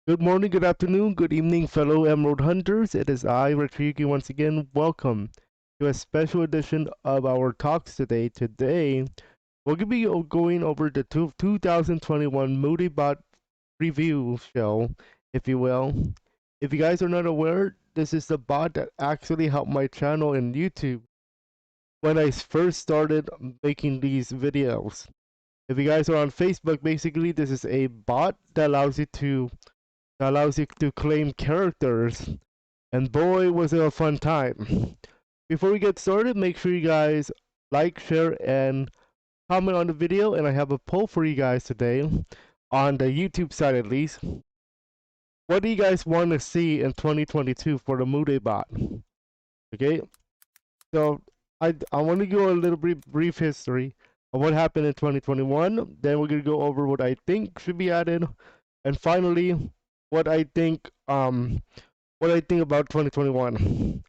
Good morning, good afternoon, good evening, fellow Emerald Hunters. It is I, RetroYuuki, once again. Welcome to a special edition of our talks today. Today, we're going to be going over the 2021 Mudae Bot review show, if you will. If you guys are not aware, this is the bot that actually helped my channel in YouTube when I first started making these videos. If you guys are on Facebook, basically, this is a bot that allows you to claim characters, and boy was it a fun time. Before we get started, make sure you guys like, share, and comment on the video, and I have a poll for you guys today, on the YouTube side at least. What do you guys want to see in 2022 for the Mudae Bot? Okay, so I want to go a little brief history of what happened in 2021, then we're going to go over what I think should be added, and finally, what I think about 2021.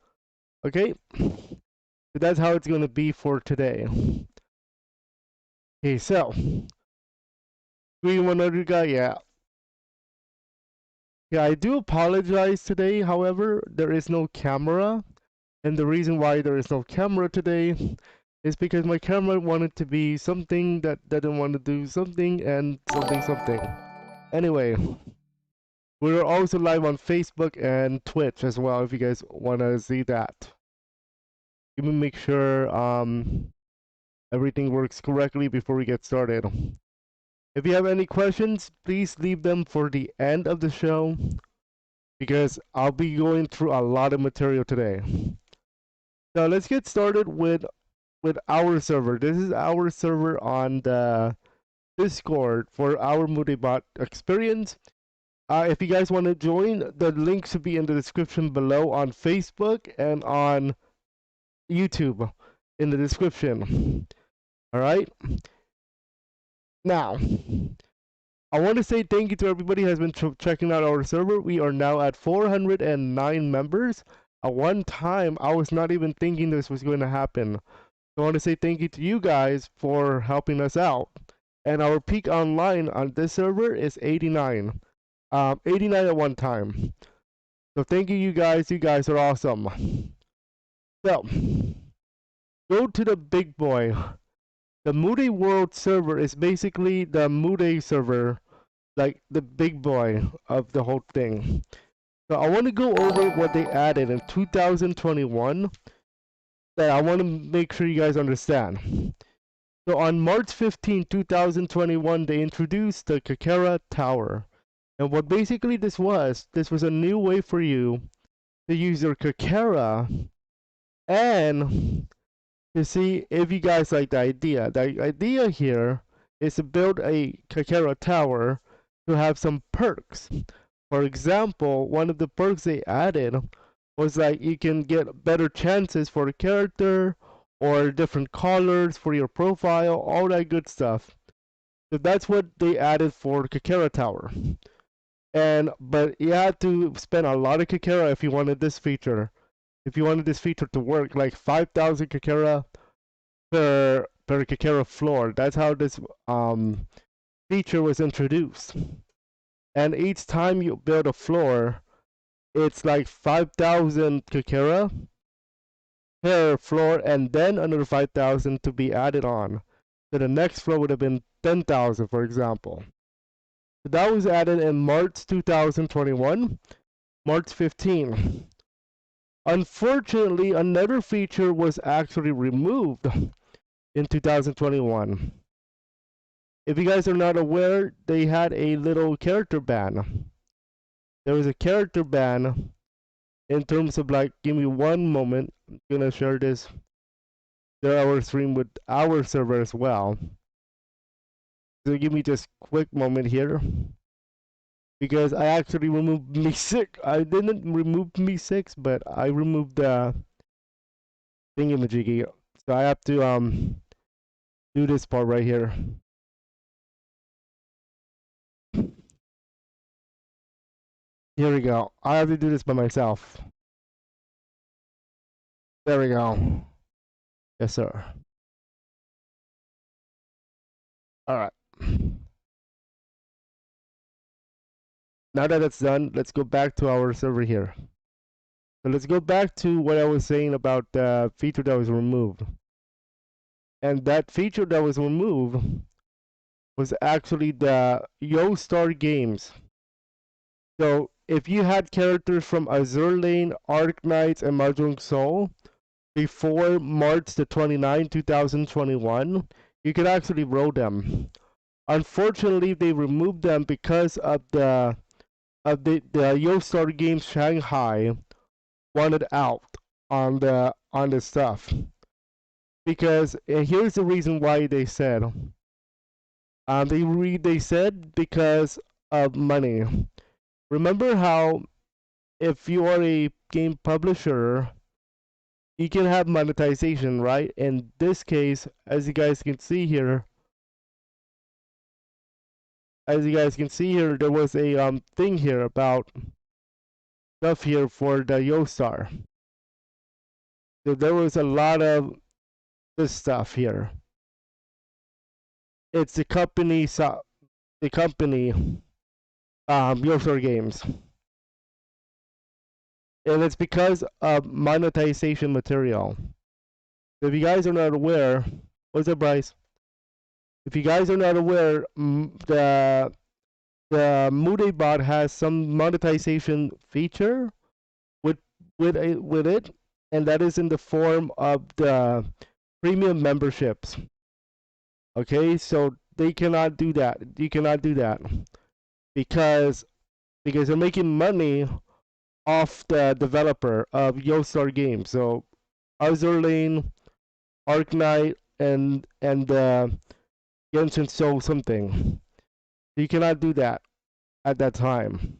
Okay, so that's how it's gonna be for today. Okay, so one other guy, yeah. I do apologize today. However, there is no camera, and the reason why there is no camera today is because my camera wanted to be something that didn't want to do something and something. Anyway, we're also live on Facebook and Twitch as well. If you guys want to see that, let me make sure everything works correctly before we get started. If you have any questions, please leave them for the end of the show because I'll be going through a lot of material today. So let's get started with our server. This is our server on the Discord for our Mudae Bot experience. If you guys want to join, the link should be in the description below on Facebook and on YouTube in the description. All right. Now, I want to say thank you to everybody who has been checking out our server. We are now at 409 members. At one time, I was not even thinking this was going to happen. So I want to say thank you to you guys for helping us out. And our peak online on this server is 89. 89 at one time. So thank you, you guys. You guys are awesome. So, go to the big boy. The Mudae World server is basically the Mudae server, like the big boy of the whole thing. So I want to go over what they added in 2021 that I want to make sure you guys understand. So on March 15, 2021, they introduced the Kakera Tower. And what basically this was a new way for you to use your Kakera and to see if you guys like the idea. The idea here is to build a Kakera Tower to have some perks. For example, one of the perks they added was like you can get better chances for the character or different colors for your profile, all that good stuff. So that's what they added for Kakera Tower. But you had to spend a lot of Kakera if you wanted this feature. If you wanted this feature to work, like 5,000 Kakera per Kakera floor. That's how this feature was introduced. And each time you build a floor, it's like 5,000 Kakera per floor, and then another 5,000 to be added on. So the next floor would have been 10,000, for example. So that was added in March 2021, March 15. Unfortunately, another feature was actually removed in 2021. If you guys are not aware, they had a little character ban. There was a character ban in terms of like, give me one moment. I'm gonna share this to our stream with our server as well. So give me just a quick moment here. Because I actually removed me6. I didn't remove me6, but I removed the thingamajiggy. So I have to do this part right here. Here we go. I have to do this by myself. There we go. Yes, sir. All right. now that that's done, let's go back to our server here. So let's go back to what I was saying about the feature that was removed. And that feature that was removed was actually the Yo Star games. So if you had characters from Azur Lane, Arc Knights, and Mahjong Soul before March the 29th, 2021, you could actually roll them. Unfortunately, they removed them because of the Yo Star Games Shanghai wanted out on the stuff. Because here's the reason why they said. They said because of money. Remember how if you are a game publisher, you can have monetization, right? In this case, as you guys can see here, there was a thing here about stuff here for the Yostar. So there was a lot of this stuff here. It's the company, Yostar Games, and it's because of monetization material. So if you guys are not aware, what's up, Bryce? If you guys are not aware, the Mudae Bot has some monetization feature with with it, and that is in the form of the premium memberships. Okay, so they cannot do that. You cannot do that because they're making money off the developer of Yostar Games. So Azur Lane, Arc Knight, and Genshin Soul something. You cannot do that at that time.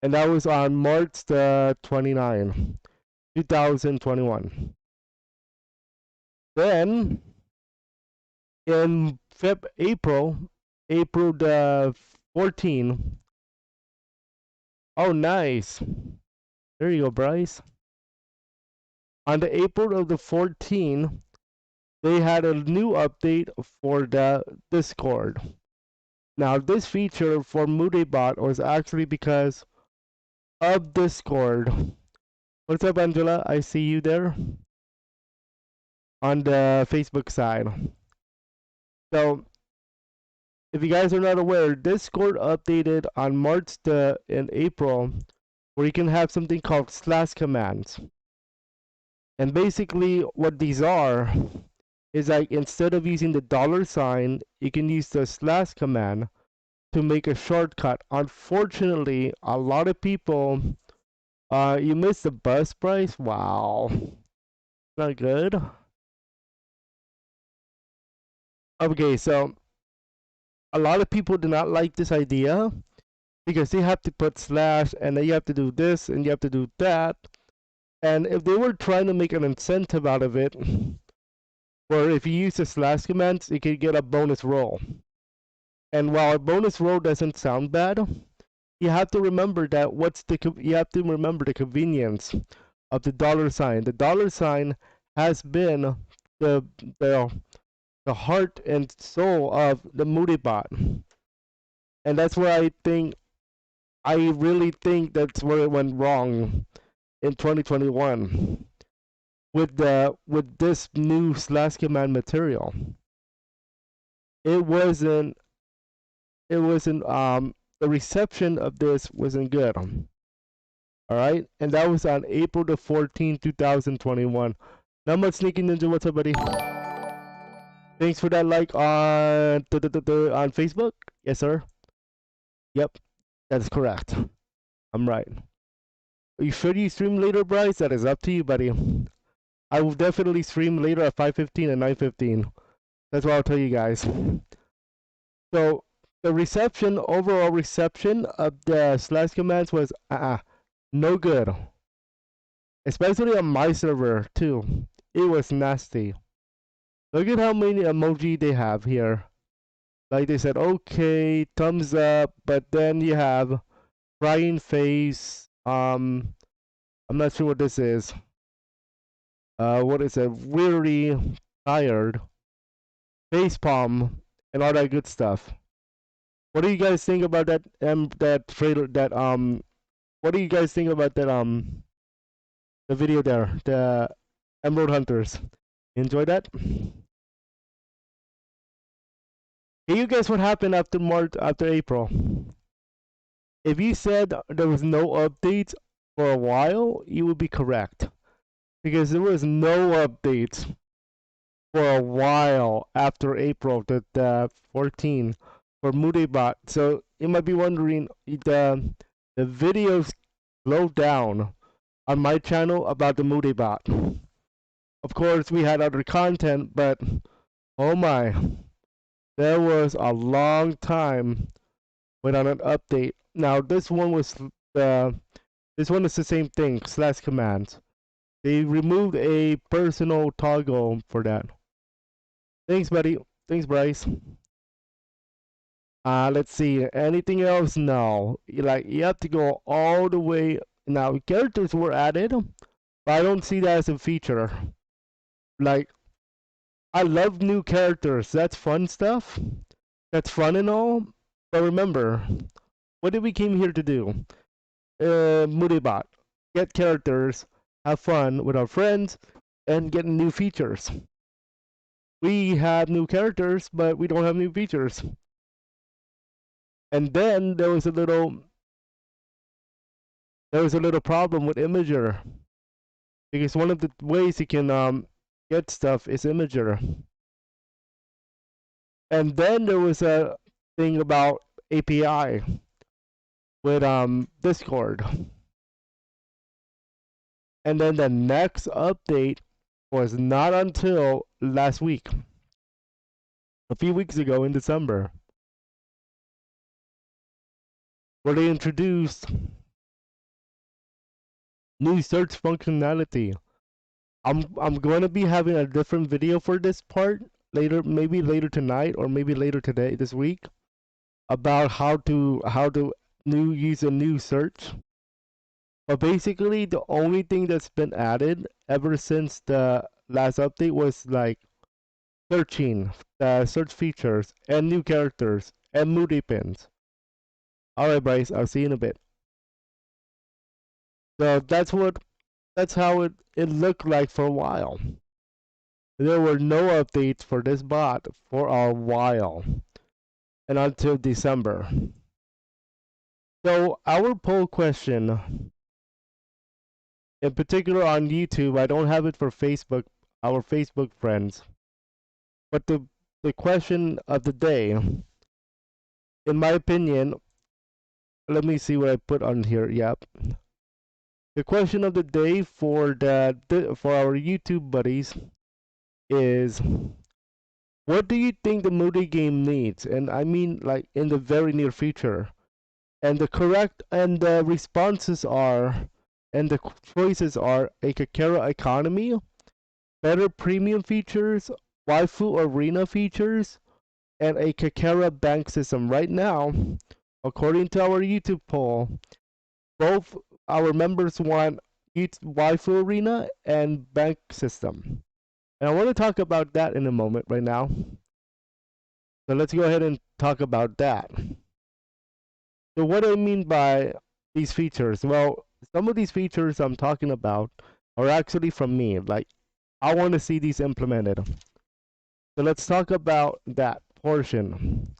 And that was on March the 29th, 2021. Then in April the 14th. Oh, nice. There you go, Bryce. On the April of the 14th, they had a new update for the Discord. Now, this feature for Mudae Bot was actually because of Discord. What's up, Angela? I see you there on the Facebook side. So, if you guys are not aware, Discord updated on in April, where you can have something called slash commands. And basically, what these are is like instead of using the $sign, you can use the slash command to make a shortcut. Unfortunately, a lot of people, you missed the bus price. Wow, not good. Okay, so a lot of people do not like this idea because they have to put slash and then you have to do this and you have to do that. And if they were trying to make an incentive out of it, or if you use the slash commands, you can get a bonus roll. And while a bonus roll doesn't sound bad, you have to remember that you have to remember the convenience of the $sign. The $sign has been the the heart and soul of the Mudae Bot, and that's where I really think that's where it went wrong in 2021 with this new slash command material. It wasn't the reception of this wasn't good. All right, and that was on April the 14th, 2021. Not much sneaking ninja. What's up, buddy? Thanks for that like on Facebook. Yes, sir. Yep, that's correct. I'm right. Are you sure you stream later, Bryce? That is up to you, buddy. I will definitely stream later at 5:15 and 9:15. That's what I'll tell you guys. So the overall reception of the slash commands was no good. Especially on my server too. It was nasty. Look at how many emoji they have here. Like they said, okay, thumbs up, but then you have crying face. I'm not sure what this is. What is it? Weary, tired, face palm, and all that good stuff. What do you guys think about that trailer what do you guys think about that the video there, the Emerald Hunters? Enjoy that? Can you guess what happened after April? If you said there was no updates for a while, you would be correct. Because there was no updates for a while after April the 14 for Mudae Bot. So you might be wondering, the videos slowed down on my channel about the Mudae Bot. Of course, we had other content, but oh my, there was a long time without an update. Now this one was this one is the same thing, slash commands. They removed a personal toggle for that. Thanks, buddy. Thanks, Bryce. Let's see. Anything else? No. You have to go all the way. Now, characters were added, but I don't see that as a feature. Like, I love new characters. That's fun stuff. That's fun and all. But remember, what did we came here to do? Mudae Bot. Get characters, have fun with our friends, and get new features. We have new characters, but we don't have new features. And then there was a little problem with Imager, because one of the ways you can get stuff is Imager. And then there was a thing about API with Discord. And then the next update was not until last week, a few weeks ago in December, where they introduced new search functionality. I'm going to be having a different video for this part later, maybe later tonight or maybe later today this week, about how to use a new search. But basically, the only thing that's been added ever since the last update was like searching, search features, and new characters, and moody pins. Alright, Bryce, I'll see you in a bit. So that's how it looked like for a while. There were no updates for this bot for a while, and until December. So our poll question, in particular on YouTube, I don't have it for Facebook, our Facebook friends, but the question of the day, in my opinion, let me see what I put on here. Yep. The question of the day for our YouTube buddies is, what do you think the Mudae game needs? And I mean, like, in the very near future. And the responses are, and the choices are, a Kakera economy, better premium features, waifu arena features, and a Kakera bank system. Right now, according to our YouTube poll, both our members want waifu arena and bank system. And I want to talk about that in a moment right now. So let's go ahead and talk about that. So what do I mean by these features? Well, some of these features I'm talking about are actually from me. Like, I want to see these implemented. So let's talk about that portion.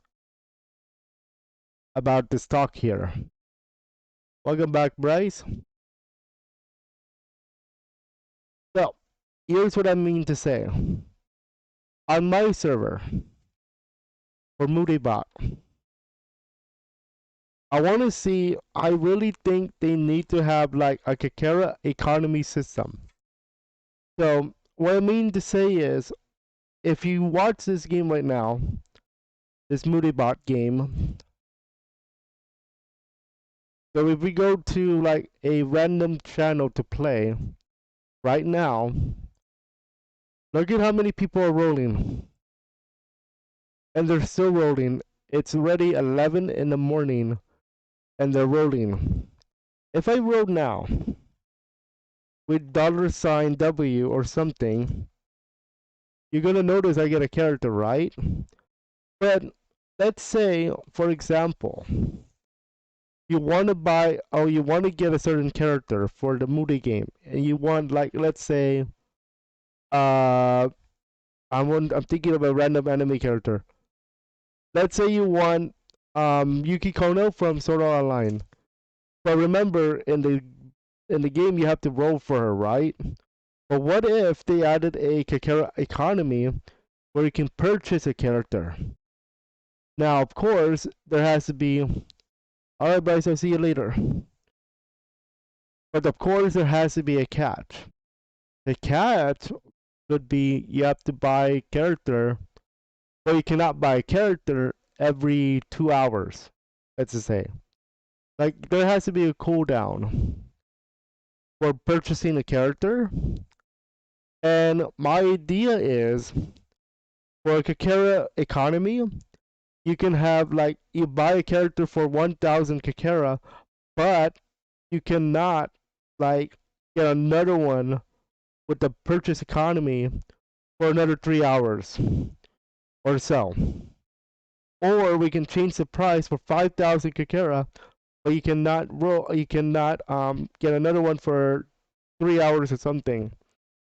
About this talk here. Welcome back, Bryce. So, here's what I mean to say. On my server, for Mudae Bot, I want to see, I really think they need to have like a Kakera economy system. So, what I mean to say is, if you watch this game right now, this Mudae Bot game, so if we go to like a random channel to play, right now, look at how many people are rolling. And they're still rolling. It's already 11 in the morning, and they're rolling. If I roll now, with $W or something, you're gonna notice I get a character, right? But let's say, for example, you want to buy or you want to get a certain character for the Mudae game, and you want, like, let's say, uh, I'm thinking of a random anime character. Let's say you want Yuki Kono from Sword Art Online. But remember, in the game you have to roll for her, right? But what if they added a Kakera economy where you can purchase a character? Now, of course, there has to be. Alright, guys, I'll see you later. But of course, there has to be a catch. The catch could be you have to buy a character, but you cannot buy a character every 2 hours. Let's just say. Like, there has to be a cooldown for purchasing a character. And my idea is for a Kakera economy, you can have, like, you buy a character for 1,000 Kakera, but you cannot, like, get another one with the purchase economy for another 3 hours or so. Or we can change the price for 5,000 Kakera, but you cannot get another one for 3 hours or something.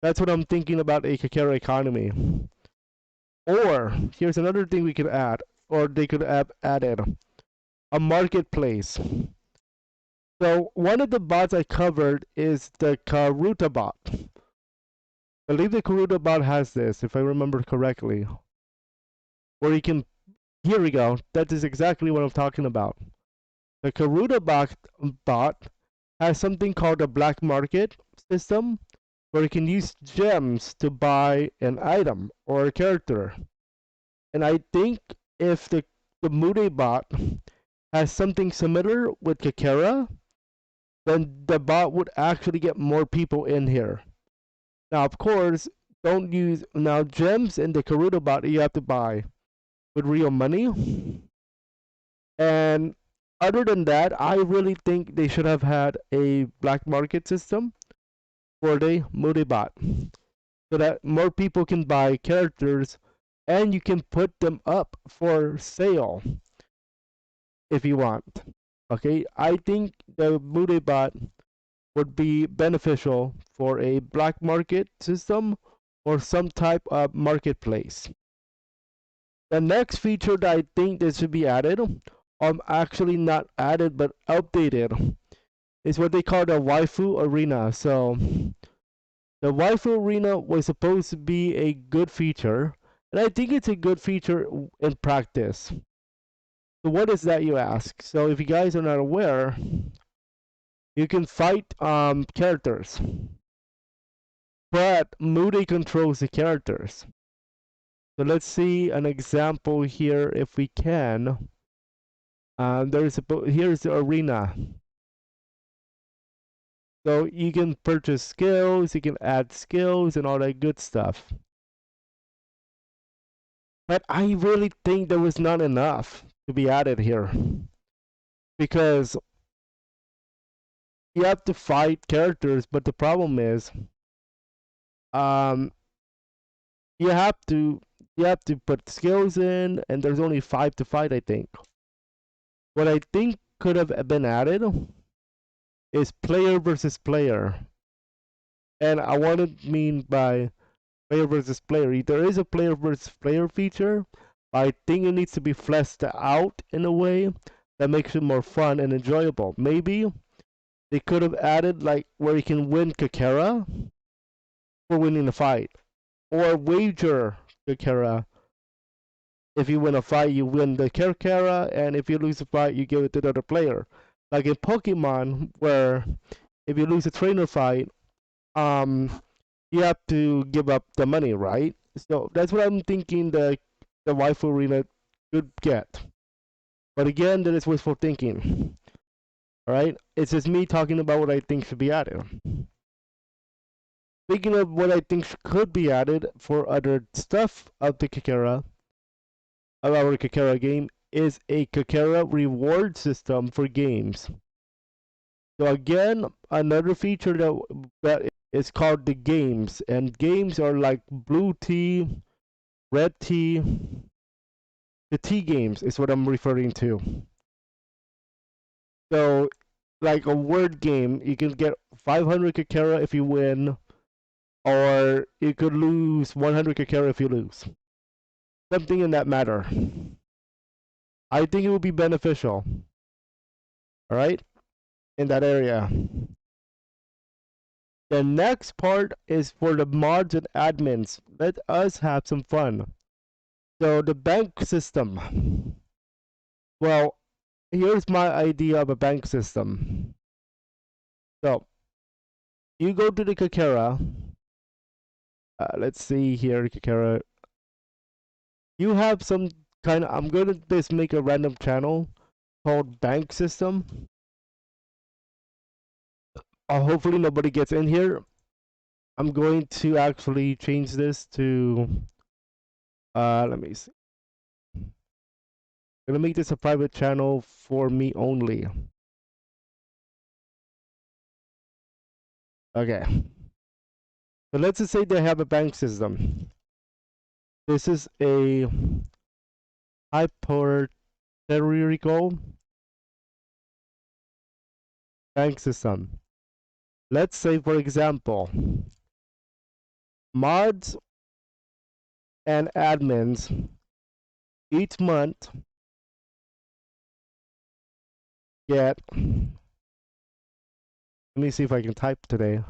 That's what I'm thinking about a Kakera economy. Or here's another thing we could add, or they could have added a marketplace. So one of the bots I covered is the Kakera bot. I believe the Kakera bot has this, if I remember correctly. Where you can, here we go, that is exactly what I'm talking about. The Kakera bot has something called a black market system, where you can use gems to buy an item or a character. And I think if the Mudae Bot has something similar with Kakera, then the bot would actually get more people in here. Now, of course, don't use now gems in the Kakera bot you have to buy with real money. And other than that, I really think they should have had a black market system for the Mudae Bot, so that more people can buy characters and you can put them up for sale if you want. Okay, I think the Mudae Bot would be beneficial for a black market system or some type of marketplace. The next feature that I think that should be added, actually not added but updated, is what they call the waifu arena. So the waifu arena was supposed to be a good feature, and I think it's a good feature in practice. So what is that, you ask? So if you guys are not aware, you can fight characters, but Mudae controls the characters. So let's see an example here if we can. Here's the arena. So you can purchase skills, you can add skills and all that good stuff. But I really think there was not enough to be added here, because you have to fight characters, but the problem is, um, you have to put skills in, and there's only 5 to fight, I think. What I think could have been added is player versus player, and I want to mean by player versus player. There is a player versus player feature, but I think it needs to be fleshed out in a way that makes it more fun and enjoyable. Maybe they could have added, like, where you can win Kakera for winning a fight, or wager Kakera. If you win a fight, you win the Kakera, and if you lose a fight, you give it to the other player. Like in Pokemon, where if you lose a trainer fight, you have to give up the money, right? So that's what I'm thinking the waifu arena could get. But again, that is wishful thinking. Alright? It's just me talking about what I think should be added. Speaking of what I think could be added for other stuff of the Kakera, of our Kakera game, is a Kakera reward system for games. So again, another feature that is called the games, and games are like blue tea, red tea, The T games is what I'm referring to. So, like a word game, you can get 500 Kakera if you win, or you could lose 100 Kakera if you lose. Something in that matter. I think it would be beneficial. Alright? In that area. The next part is for the mods and admins. Let us have some fun. So, the bank system. Well, here's my idea of a bank system. So, you go to the Kakera. Let's see here, Kakera. You have some kind of. I'm going to just make a random channel called Bank System. Hopefully, nobody gets in here. I'm going to actually change this to. Let me see. I'm gonna make this a private channel for me only. Okay. So let's just say they have a bank system. This is a hypothetical bank system. Let's say, for example, mods and admins each month get. Let me see if I can type today.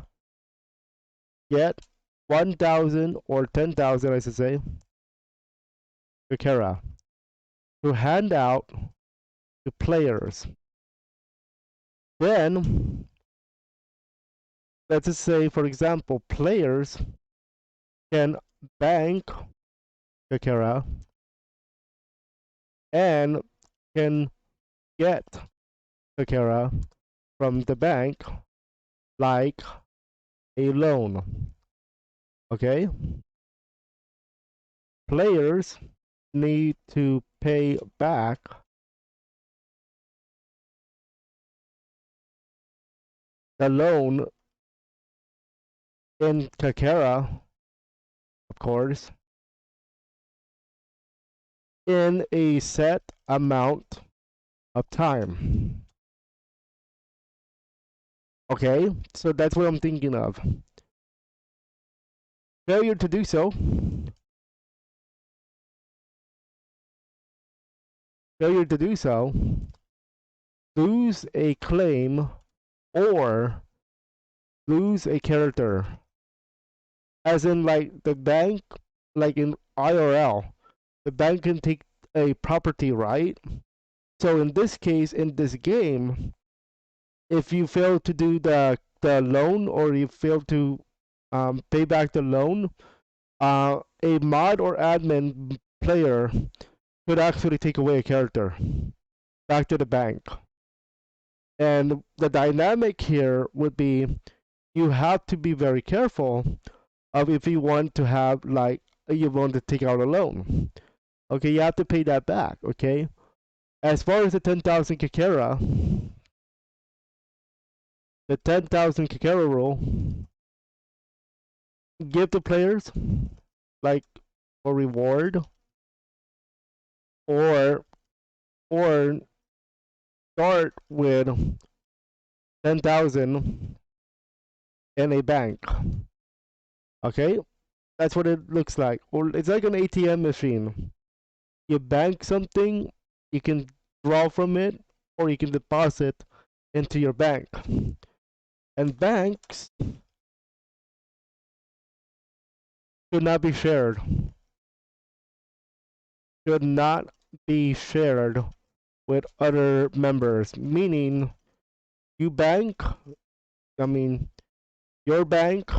Get 1,000 or 10,000, I should say, Kakera to hand out to players. Then, let's just say, for example, players can bank Kakera and can get Kakera from the bank like a loan. Okay? Players need to pay back the loan in Kakera, of course, in a set amount of time. Okay, so that's what I'm thinking of. Failure to do so. Failure to do so. Lose a claim or lose a character. As in, like, the bank, like in IRL, the bank can take a property, right? So in this case, in this game, if you fail to do the loan or you fail to pay back the loan, a mod or admin player could actually take away a character back to the bank. And the dynamic here would be you have to be very careful of if you want to have, like, you want to take out a loan. Okay, you have to pay that back, okay? As far as the 10,000 Kakera, the 10,000 Kakera rule, give the players, like, a reward, or start with 10,000 in a bank. Okay, that's what it looks like. Or it's like an ATM machine. You bank something, you can draw from it, or you can deposit into your bank. And banks should not be shared. Should not be shared with other members. Meaning, you bank, I mean, your bank,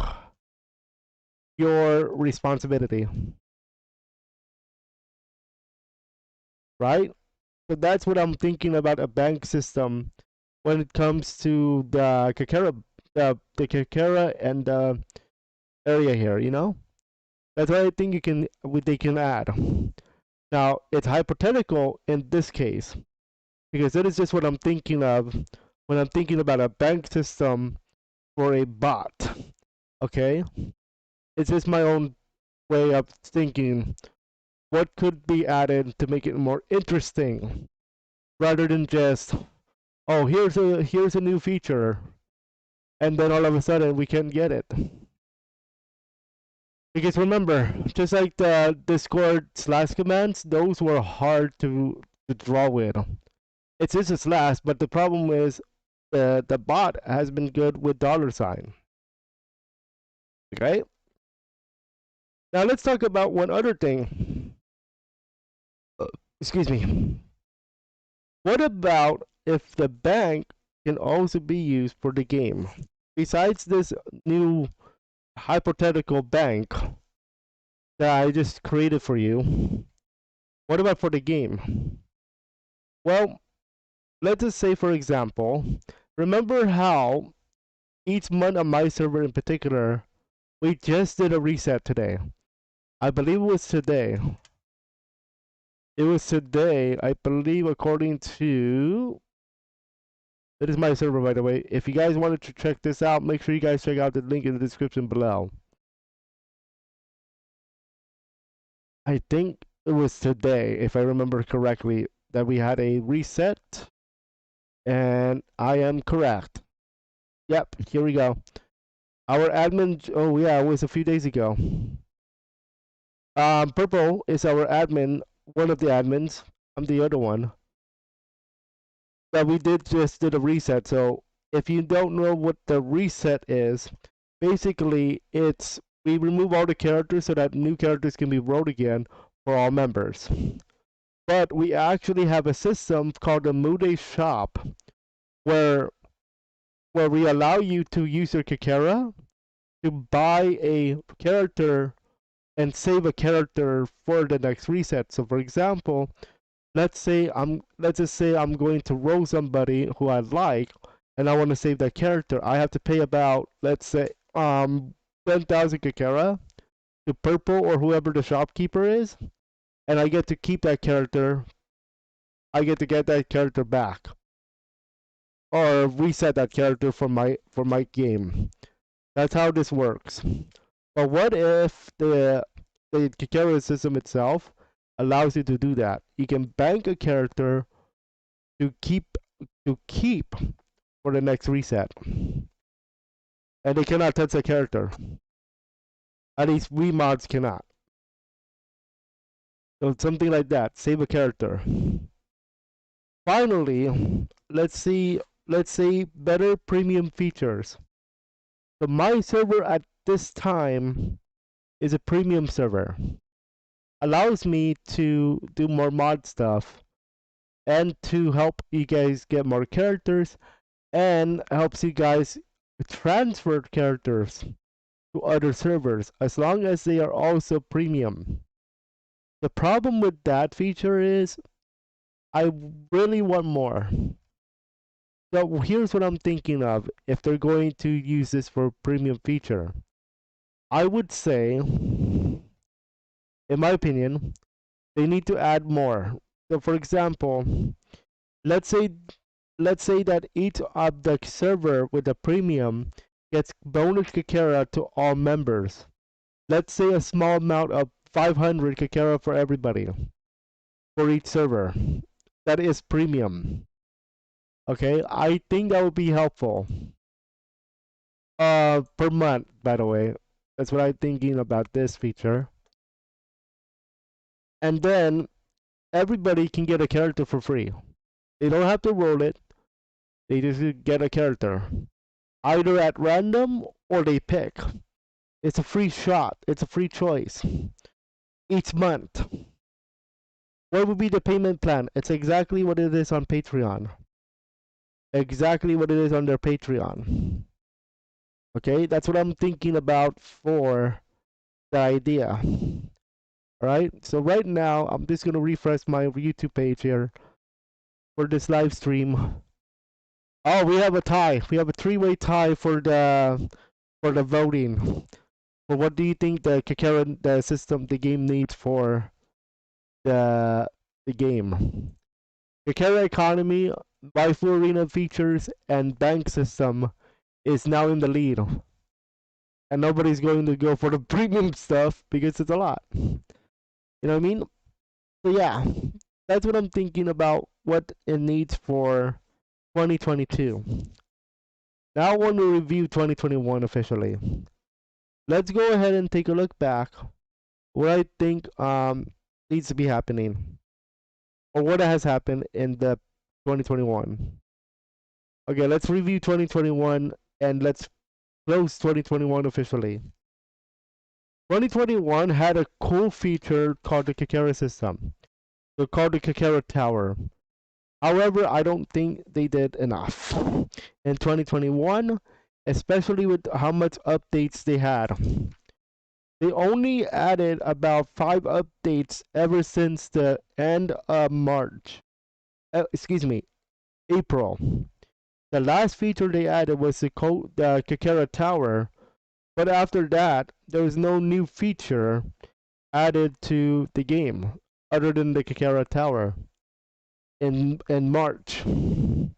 your responsibility. Right? So that's what I'm thinking about a bank system when it comes to the Kakera, the Kakera and the area here, you know? That's what I think they can add. Now, it's hypothetical in this case, because that is just what I'm thinking of when I'm thinking about a bank system for a bot. Okay? It's just my own way of thinking what could be added to make it more interesting, rather than just, oh, here's a new feature, and then all of a sudden we can't get it. Because remember, just like the Discord slash commands, those were hard to draw with. It's just a slash, but the problem is the bot has been good with $sign. Okay? Now let's talk about one other thing. Excuse me. What about if the bank can also be used for the game? Besides this new hypothetical bank that I just created for you, what about for the game? Well, let's just say, for example, remember how each month on my server in particular, we just did a reset today. I believe it was today. It was today, I believe, according to... It is my server, by the way. If you guys wanted to check this out, make sure you guys check out the link in the description below. I think it was today, if I remember correctly, that we had a reset. And I am correct. Yep, here we go. Our admin... Oh, yeah, it was a few days ago. Purple is our admin, one of the admins. I'm the other one. But we just did a reset. So if you don't know what the reset is, basically it's we remove all the characters so that new characters can be wrote again for all members. But we actually have a system called the Mudae Shop, where we allow you to use your Kakera to buy a character and save a character for the next reset. So for example, let's just say I'm going to roll somebody who I like and I want to save that character. I have to pay about, let's say, 10,000 Kakera to Purple or whoever the shopkeeper is, and I get to keep that character. I get to get that character back, or reset that character for my game. That's how this works. But what if the Kakera system itself allows you to do that? You can bank a character to keep for the next reset, and they cannot touch the character. At least we mods cannot. So something like that. Save a character. Finally, let's say better premium features. So my server at this time is a premium server. Allows me to do more mod stuff and to help you guys get more characters, and helps you guys transfer characters to other servers as long as they are also premium. The problem with that feature is I really want more. So here's what I'm thinking of if they're going to use this for premium feature. I would say, in my opinion, they need to add more. So for example, let's say that each of the server with a premium gets bonus Kakera to all members. Let's say a small amount of 500 Kakera for everybody, for each server. That is premium. Okay, I think that would be helpful. Per month, by the way. That's what I'm thinking about this feature. And then everybody can get a character for free. They don't have to roll it. They just get a character. Either at random or they pick. It's a free shot. It's a free choice. Each month. What would be the payment plan? It's exactly what it is on Patreon. Exactly what it is on their Patreon. Okay, that's what I'm thinking about for the idea. Alright, so right now I'm just gonna refresh my YouTube page here for this live stream. Oh, we have a tie. We have a three-way tie for the voting. But what do you think the Kakera the game needs for the game? Kakera economy, waifu arena features, and bank system is now in the lead. And nobody's going to go for the premium stuff because it's a lot. You know what I mean? So yeah, that's what I'm thinking about what it needs for 2022. Now I want to review 2021 officially. Let's go ahead and take a look back what I think needs to be happening or what has happened in the 2021. Okay, let's review 2021 and let's close 2021 officially. 2021 had a cool feature called the Kakera system. They're called the Kakera Tower. However, I don't think they did enough in 2021, especially with how much updates they had. They only added about 5 updates ever since the end of March. Excuse me, April. The last feature they added was the Kakera Tower, but after that, there was no new feature added to the game other than the Kakera Tower in March. And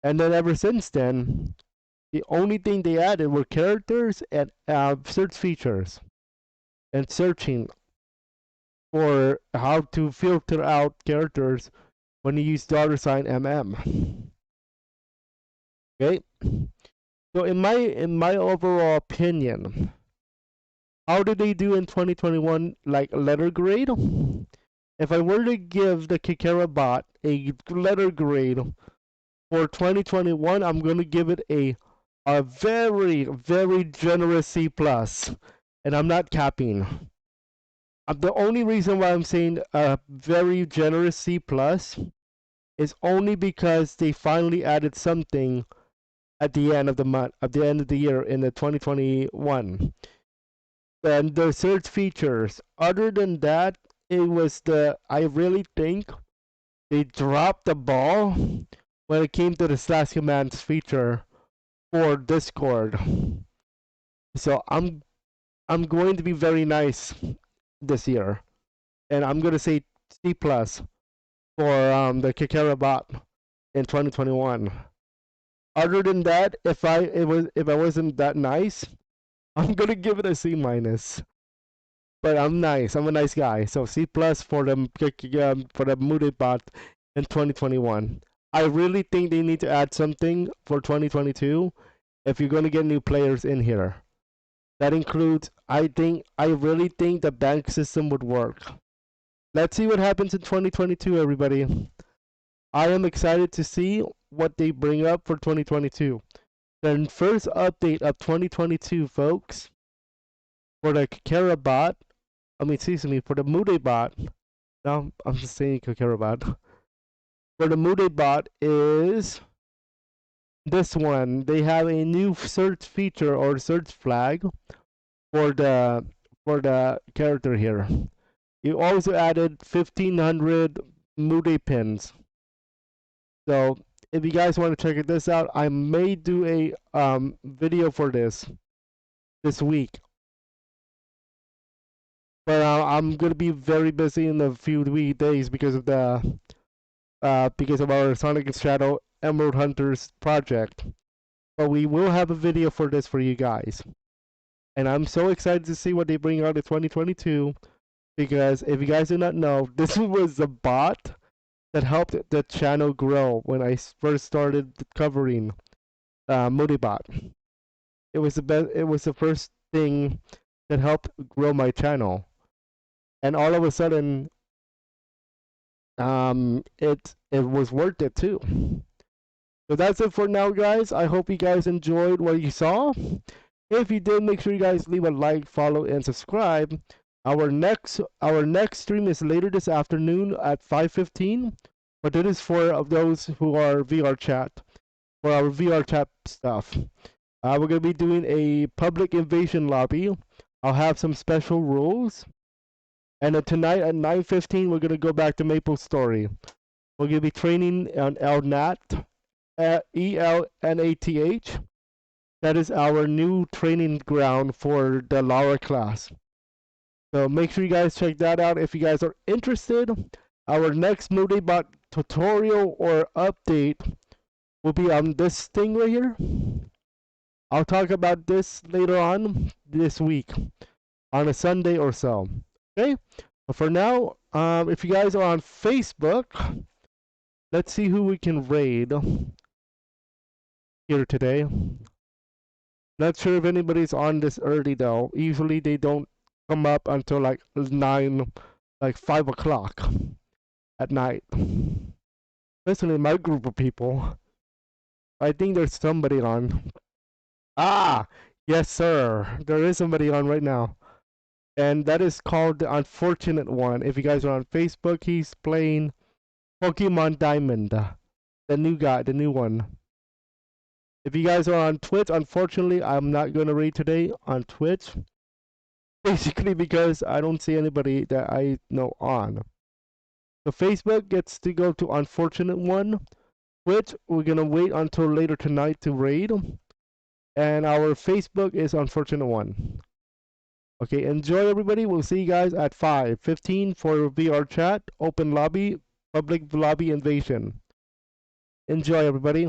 then ever since then, the only thing they added were characters and search features and searching for how to filter out characters when you use $MM. Okay, so in my overall opinion, how did they do in 2021? Like letter grade? If I were to give the Kakera bot a letter grade for 2021, I'm gonna give it a very, very generous C plus, and I'm not capping. The only reason why I'm saying a very generous C plus is only because they finally added something at the end of the month, at the end of the year in the 2021, and the search features. Other than that, it was I really think they dropped the ball when it came to the slash commands feature for Discord. So I'm going to be very nice this year, and I'm gonna say C plus for the Kakera bot in 2021. Other than that, if I wasn't that nice, I'm gonna give it a C minus. But I'm nice. I'm a nice guy. So C plus for the Mudae Bot in 2021. I really think they need to add something for 2022 if you're gonna get new players in here. That includes, I really think the bank system would work. Let's see what happens in 2022, everybody. I am excited to see what they bring up for 2022. The first update of 2022, folks, for the Kakera bot, excuse me, for the Mudae bot. No, I'm just saying Kakera bot. For the Mudae bot is this one. They have a new search feature or search flag for the character here. You also added 1500 Mudae pins. So if you guys want to check this out, I may do a video for this week. But I'm gonna be very busy in a few days because of our Sonic and Shadow Emerald Hunters project. But we will have a video for this for you guys. And I'm so excited to see what they bring out in 2022. Because if you guys do not know, this was the bot that helped the channel grow when I first started covering Mudae Bot. It was the best. It was the first thing that helped grow my channel, and all of a sudden, it was worth it too. So that's it for now, guys. I hope you guys enjoyed what you saw. If you did, make sure you guys leave a like, follow, and subscribe. Our next stream is later this afternoon at 5:15, but it is for those who are VR chat, for our VR chat stuff. We're gonna be doing a public invasion lobby. I'll have some special rules, and tonight at 9:15 we're gonna go back to Maple Story. We're gonna be training on ELNAT, ELNATH. That is our new training ground for the Lara class. So make sure you guys check that out if you guys are interested. Our next Mudae Bot tutorial or update will be on this thing right here. I'll talk about this later on this week on a Sunday or so. Okay? But for now, if you guys are on Facebook, let's see who we can raid here today. Not sure if anybody's on this early though. Usually they don't come up until like 9, like 5 o'clock at night. Especially my group of people. I think there's somebody on. Ah! Yes, sir. There is somebody on right now. And that is called the Unfortunate One. If you guys are on Facebook, he's playing Pokemon Diamond. The new guy, the new one. If you guys are on Twitch, unfortunately, I'm not going to raid today on Twitch. Basically because I don't see anybody that I know on. So Facebook gets to go to Unfortunate One. Twitch, we're going to wait until later tonight to raid. And our Facebook is Unfortunate One. Okay, enjoy everybody. We'll see you guys at 5:15 for VR chat, open lobby, public lobby invasion. Enjoy everybody.